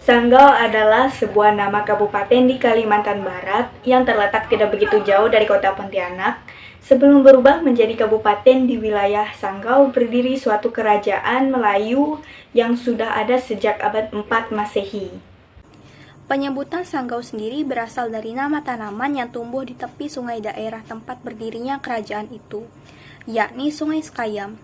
Sanggau adalah sebuah nama kabupaten di Kalimantan Barat yang terletak tidak begitu jauh dari kota Pontianak. Sebelum berubah menjadi kabupaten di wilayah Sanggau berdiri suatu kerajaan Melayu yang sudah ada sejak abad 4 Masehi. Penyebutan Sanggau sendiri berasal dari nama tanaman yang tumbuh di tepi sungai daerah tempat berdirinya kerajaan itu, yakni Sungai Sekayam.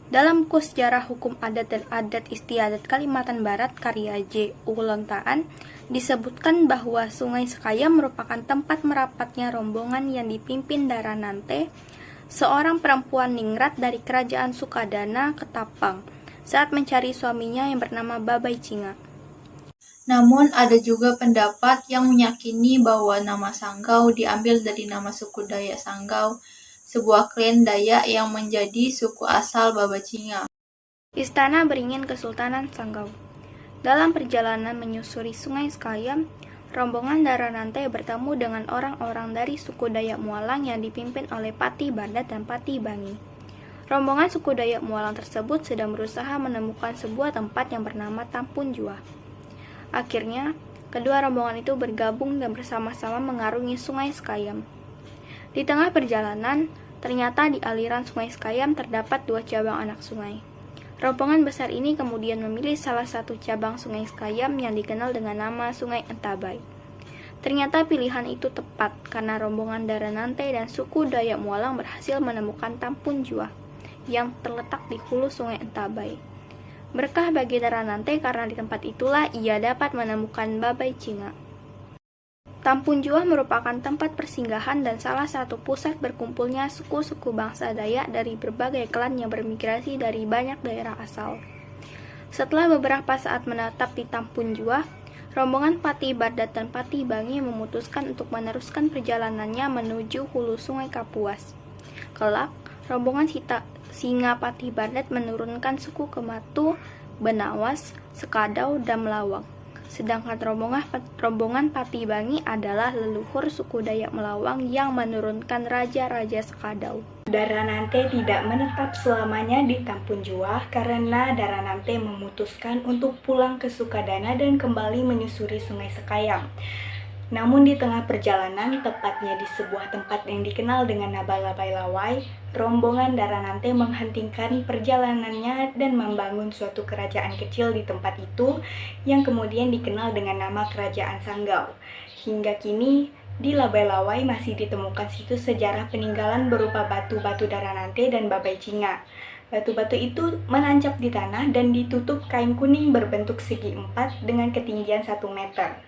Dalam buku sejarah hukum adat dan adat istiadat Kalimantan Barat karya J. Ulontaan, disebutkan bahwa Sungai Sekayam merupakan tempat merapatnya rombongan yang dipimpin Daranante, seorang perempuan ningrat dari kerajaan Sukadana ke Tapang, saat mencari suaminya yang bernama Babai Cinga. Namun ada juga pendapat yang meyakini bahwa nama Sanggau diambil dari nama suku Dayak Sanggau, sebuah klan Dayak yang menjadi suku asal Babacinga. Istana beringin Kesultanan Sanggau. Dalam perjalanan menyusuri Sungai Sekayam, rombongan Daranante bertemu dengan orang-orang dari suku Dayak Mualang yang dipimpin oleh Pati Bandat dan Pati Bangi. Rombongan suku Dayak Mualang tersebut sedang berusaha menemukan sebuah tempat yang bernama Tampun Jua. Akhirnya, kedua rombongan itu bergabung dan bersama-sama mengarungi Sungai Sekayam. Di tengah perjalanan, ternyata di aliran Sungai Sekayam terdapat dua cabang anak sungai. Rombongan besar ini kemudian memilih salah satu cabang Sungai Sekayam yang dikenal dengan nama Sungai Entabai. Ternyata pilihan itu tepat karena rombongan Daranante dan suku Dayak Mualang berhasil menemukan Tampun Jua yang terletak di hulu Sungai Entabai. Berkah bagi Daranante karena di tempat itulah ia dapat menemukan Babai Cinga. Tampun Jua merupakan tempat persinggahan dan salah satu pusat berkumpulnya suku-suku bangsa Dayak dari berbagai klan yang bermigrasi dari banyak daerah asal. Setelah beberapa saat menetap di Tampun Jua, rombongan Pati Bandat dan Pati Bangi memutuskan untuk meneruskan perjalanannya menuju hulu Sungai Kapuas. Kelak, rombongan Singa Pati Bandat menurunkan suku Kematu, Benawas, Sekadau, dan Melawang. Sedangkan rombongan Pati Bangi adalah leluhur suku Dayak Melawang yang menurunkan Raja-Raja Sekadau. Daranante tidak menetap selamanya di Tampun Jua karena Daranante memutuskan untuk pulang ke Sukadana dan kembali menyusuri Sungai Sekayam. Namun di tengah perjalanan, tepatnya di sebuah tempat yang dikenal dengan Nabalabay Lawai, rombongan Daranante menghentikan perjalanannya dan membangun suatu kerajaan kecil di tempat itu yang kemudian dikenal dengan nama Kerajaan Sanggau. Hingga kini, di Labay Lawai masih ditemukan situs sejarah peninggalan berupa batu-batu Daranante dan Babai Cinga. Batu-batu itu menancap di tanah dan ditutup kain kuning berbentuk segi empat dengan ketinggian 1 meter.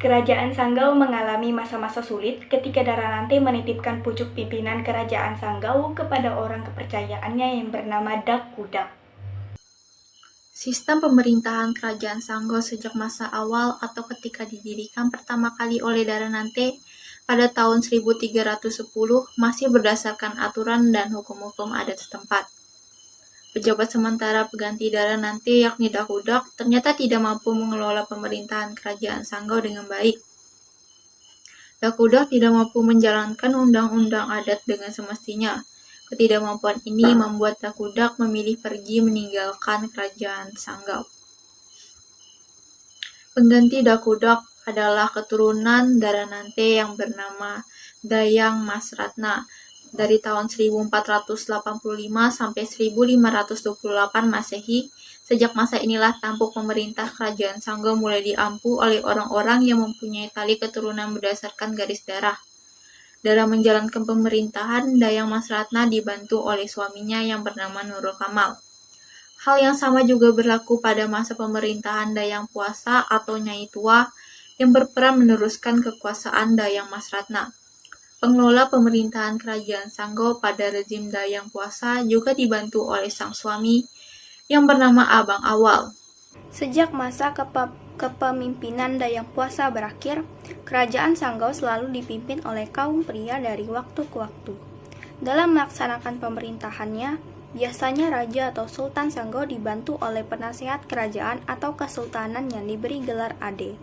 Kerajaan Sanggau mengalami masa-masa sulit ketika Daranante menitipkan pucuk pimpinan Kerajaan Sanggau kepada orang kepercayaannya yang bernama Dak Kudak. Sistem pemerintahan kerajaan Sanggau sejak masa awal atau ketika didirikan pertama kali oleh Daranante pada tahun 1310 masih berdasarkan aturan dan hukum-hukum adat setempat. Pejabat sementara pengganti Daranante yakni Dak Kudak ternyata tidak mampu mengelola pemerintahan kerajaan Sanggau dengan baik. Dak Kudak tidak mampu menjalankan undang-undang adat dengan semestinya. Ketidakmampuan ini membuat Dak Kudak memilih pergi meninggalkan kerajaan Sanggau. Pengganti Dak Kudak adalah keturunan Daranante yang bernama Dayang Mas Ratna dari tahun 1485 sampai 1528 Masehi. Sejak masa inilah tampuk pemerintah kerajaan Sanggau mulai diampu oleh orang-orang yang mempunyai tali keturunan berdasarkan garis darah. Dalam menjalankan pemerintahan, Dayang Mas Ratna dibantu oleh suaminya yang bernama Nurul Kamal. Hal yang sama juga berlaku pada masa pemerintahan Dayang Puasa atau Nyai Tua yang berperan meneruskan kekuasaan Dayang Mas Ratna. Pengelola pemerintahan kerajaan Sanggau pada rezim Dayang Puasa juga dibantu oleh sang suami yang bernama Abang Awal. Sejak masa kepemimpinan Dayang Puasa berakhir, kerajaan Sanggau selalu dipimpin oleh kaum pria dari waktu ke waktu. Dalam melaksanakan pemerintahannya, biasanya raja atau sultan Sanggau dibantu oleh penasehat kerajaan atau kesultanan yang diberi gelar ade.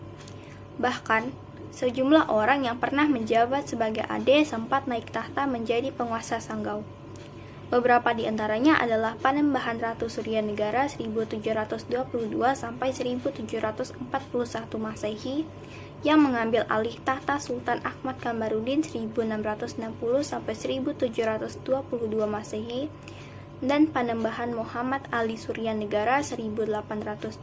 Bahkan, sejumlah orang yang pernah menjabat sebagai ade sempat naik tahta menjadi penguasa Sanggau. Beberapa di antaranya adalah Panembahan Ratu Suryanegara 1722 sampai 1741 Masehi yang mengambil alih tahta Sultan Ahmad Kamarudin 1660 sampai 1722 Masehi dan Panembahan Muhammad Ali Suryanegara 1812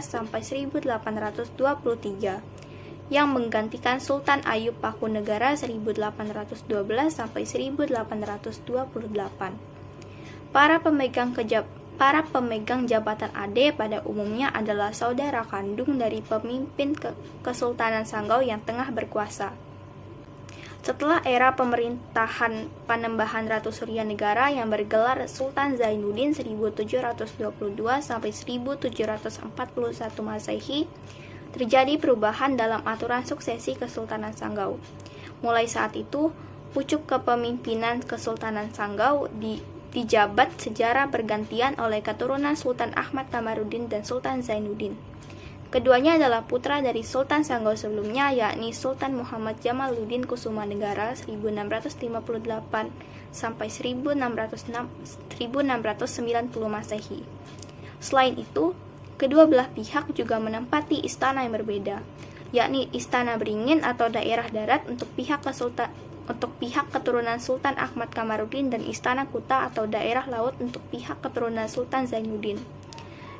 sampai 1823 yang menggantikan Sultan Ayub Pakunegara 1812 sampai 1828. Para pemegang jabatan AD pada umumnya adalah saudara kandung dari pemimpin Kesultanan Sanggau yang tengah berkuasa. Setelah era pemerintahan Panembahan Ratu Suryanegara yang bergelar Sultan Zainuddin 1722 sampai 1741 Masehi, terjadi perubahan dalam aturan suksesi Kesultanan Sanggau. Mulai saat itu, pucuk kepemimpinan Kesultanan Sanggau dijabat secara bergantian oleh keturunan Sultan Ahmad Kamarudin dan Sultan Zainuddin. Keduanya adalah putra dari Sultan Sanggau sebelumnya, yakni Sultan Muhammad Jamaluddin Kusumanegara 1658 sampai 1690 Masehi. Selain itu, kedua belah pihak juga menempati istana yang berbeda, yakni Istana Beringin atau daerah darat untuk pihak keturunan Sultan Ahmad Kamarudin dan Istana Kuta atau daerah laut untuk pihak keturunan Sultan Zainuddin.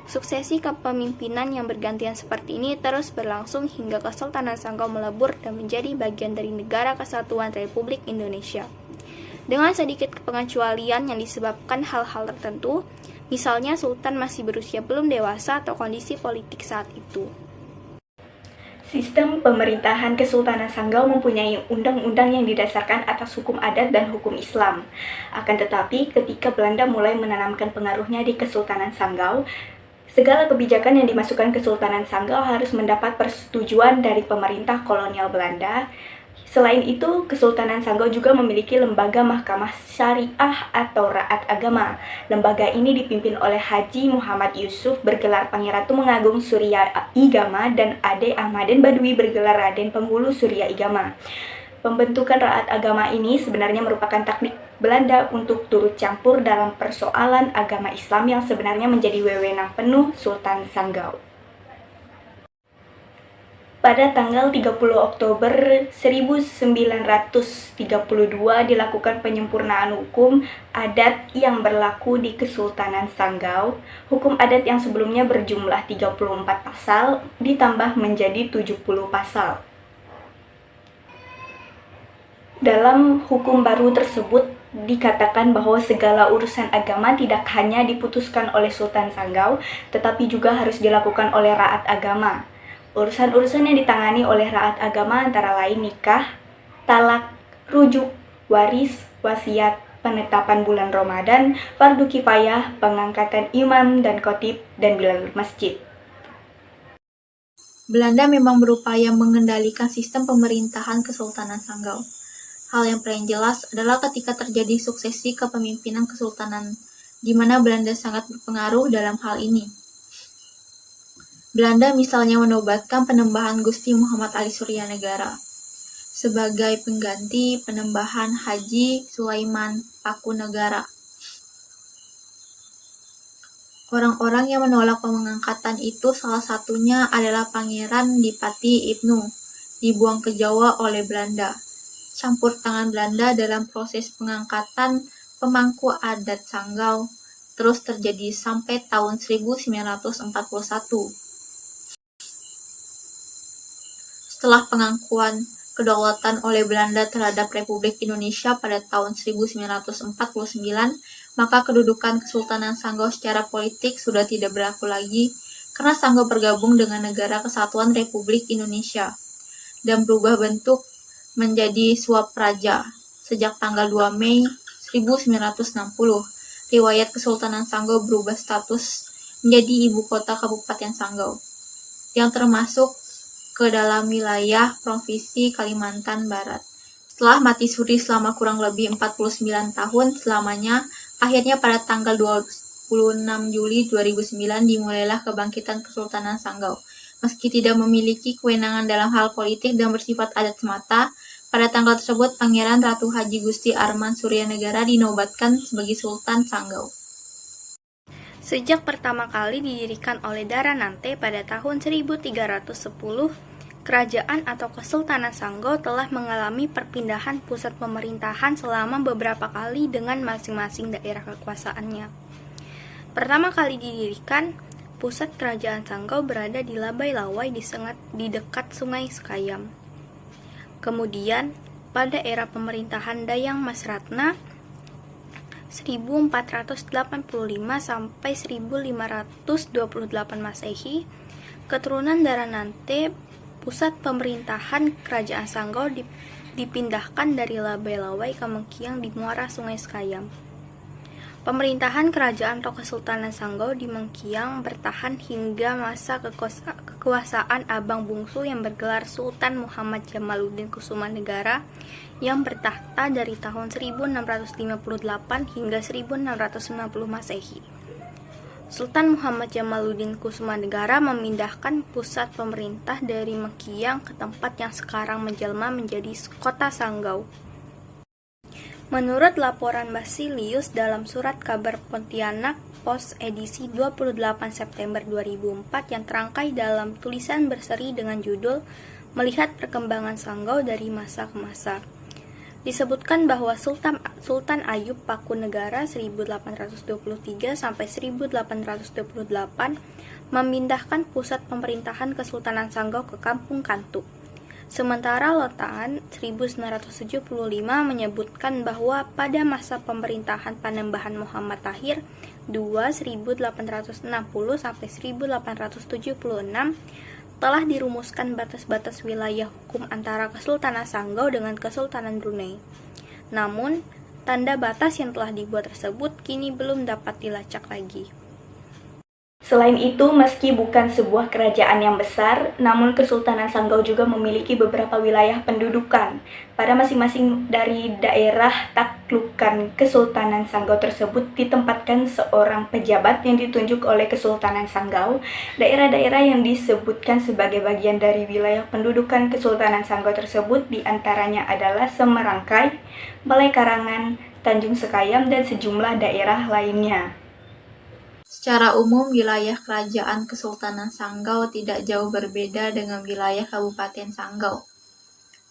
Suksesi kepemimpinan yang bergantian seperti ini terus berlangsung hingga Kesultanan Sanggau melebur dan menjadi bagian dari Negara Kesatuan Republik Indonesia. Dengan sedikit pengecualian yang disebabkan hal-hal tertentu, misalnya Sultan masih berusia belum dewasa atau kondisi politik saat itu. Sistem pemerintahan Kesultanan Sanggau mempunyai undang-undang yang didasarkan atas hukum adat dan hukum Islam. Akan tetapi, ketika Belanda mulai menanamkan pengaruhnya di Kesultanan Sanggau, segala kebijakan yang dimasukkan Kesultanan Sanggau harus mendapat persetujuan dari pemerintah kolonial Belanda. Selain itu, Kesultanan Sanggau juga memiliki lembaga Mahkamah Syariah atau Ra'at Agama. Lembaga ini dipimpin oleh Haji Muhammad Yusuf bergelar Pangeran Tumenggung Surya Igama dan Ade Ahmadin Badui bergelar Raden Penghulu Surya Igama. Pembentukan Ra'at Agama ini sebenarnya merupakan taktik Belanda untuk turut campur dalam persoalan agama Islam yang sebenarnya menjadi wewenang penuh Sultan Sanggau. Pada tanggal 30 Oktober 1932 dilakukan penyempurnaan hukum adat yang berlaku di Kesultanan Sanggau. Hukum adat yang sebelumnya berjumlah 34 pasal ditambah menjadi 70 pasal. Dalam hukum baru tersebut dikatakan bahwa segala urusan agama tidak hanya diputuskan oleh Sultan Sanggau, tetapi juga harus dilakukan oleh Ra'at Agama. Urusan-urusan yang ditangani oleh Ra'at Agama antara lain nikah, talak, rujuk, waris, wasiat, penetapan bulan Ramadan, fardu kifayah, pengangkatan imam dan khotib, dan bilal masjid. Belanda memang berupaya mengendalikan sistem pemerintahan Kesultanan Sanggau. Hal yang paling jelas adalah ketika terjadi suksesi kepemimpinan kesultanan, di mana Belanda sangat berpengaruh dalam hal ini. Belanda misalnya menobatkan Penembahan Gusti Muhammad Ali Suryanegara sebagai pengganti Penembahan Haji Sulaiman Pakunegara. Orang-orang yang menolak pengangkatan itu salah satunya adalah Pangeran Dipati Ibnu, dibuang ke Jawa oleh Belanda. Campur tangan Belanda dalam proses pengangkatan pemangku adat Sanggau terus terjadi sampai tahun 1941. Setelah pengakuan kedaulatan oleh Belanda terhadap Republik Indonesia pada tahun 1949, maka kedudukan Kesultanan Sanggau secara politik sudah tidak berlaku lagi karena Sanggau bergabung dengan Negara Kesatuan Republik Indonesia dan berubah bentuk menjadi Swapraja sejak tanggal 2 Mei 1960. Riwayat Kesultanan Sanggau berubah status menjadi ibu kota Kabupaten Sanggau, yang termasuk ke dalam wilayah Provinsi Kalimantan Barat. Setelah mati suri selama kurang lebih 49 tahun selamanya, akhirnya pada tanggal 26 Juli 2009 dimulailah kebangkitan Kesultanan Sanggau. Meski tidak memiliki kewenangan dalam hal politik dan bersifat adat semata, Pada tanggal tersebut, Pangeran Ratu Haji Gusti Arman Suryanegara dinobatkan sebagai Sultan Sanggau. Sejak pertama kali didirikan oleh Daranante pada tahun 1310, kerajaan atau Kesultanan Sanggau telah mengalami perpindahan pusat pemerintahan selama beberapa kali dengan masing-masing daerah kekuasaannya. Pertama kali didirikan, pusat kerajaan Sanggau berada di Labai Lawai di dekat Sungai Sekayam. Kemudian, pada era pemerintahan Dayang Mas Ratna 1485 sampai 1528 Masehi, keturunan Daranante, pusat pemerintahan kerajaan Sanggau dipindahkan dari Labai Lawai ke Mengkiang di muara Sungai Sekayam. Pemerintahan kerajaan atau Kesultanan Sanggau di Mengkiang bertahan hingga masa kekuasaan abang bungsu yang bergelar Sultan Muhammad Jamaluddin Kusumanegara yang bertahta dari tahun 1658 hingga 1690 Masehi. Sultan Muhammad Jamaluddin Kusumanegara memindahkan pusat pemerintah dari Mengkiang ke tempat yang sekarang menjelma menjadi kota Sanggau. Menurut laporan Basilius dalam surat kabar Pontianak Pos edisi 28 September 2004 yang terangkai dalam tulisan berseri dengan judul Melihat Perkembangan Sanggau dari Masa ke Masa, disebutkan bahwa Sultan Ayub Pakunegara 1823 sampai 1828 memindahkan pusat pemerintahan Kesultanan Sanggau ke Kampung Kantuk. Sementara Lotaan 1975 menyebutkan bahwa pada masa pemerintahan Panembahan Muhammad Tahir II 1860 sampai 1876 telah dirumuskan batas-batas wilayah hukum antara Kesultanan Sanggau dengan Kesultanan Brunei. Namun, tanda batas yang telah dibuat tersebut kini belum dapat dilacak lagi. Selain itu, meski bukan sebuah kerajaan yang besar, namun Kesultanan Sanggau juga memiliki beberapa wilayah pendudukan. Pada masing-masing dari daerah taklukan Kesultanan Sanggau tersebut ditempatkan seorang pejabat yang ditunjuk oleh Kesultanan Sanggau. Daerah-daerah yang disebutkan sebagai bagian dari wilayah pendudukan Kesultanan Sanggau tersebut diantaranya adalah Semerangkai, Balai Karangan, Tanjung Sekayam, dan sejumlah daerah lainnya. Secara umum, wilayah kerajaan Kesultanan Sanggau tidak jauh berbeda dengan wilayah Kabupaten Sanggau,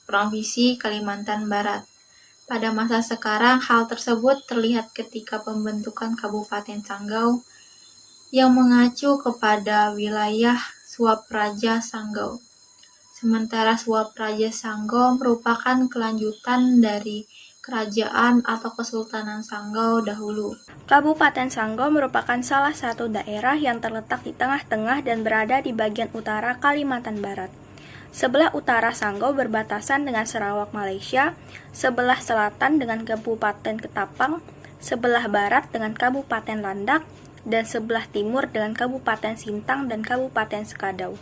Provinsi Kalimantan Barat. Pada masa sekarang, hal tersebut terlihat ketika pembentukan Kabupaten Sanggau yang mengacu kepada wilayah Suapraja Sanggau. Sementara Suapraja Sanggau merupakan kelanjutan dari kerajaan atau Kesultanan Sanggau dahulu. Kabupaten Sanggau merupakan salah satu daerah yang terletak di tengah-tengah dan berada di bagian utara Kalimantan Barat. Sebelah utara Sanggau berbatasan dengan Sarawak, Malaysia, sebelah selatan dengan Kabupaten Ketapang, sebelah barat dengan Kabupaten Landak, dan sebelah timur dengan Kabupaten Sintang dan Kabupaten Sekadau.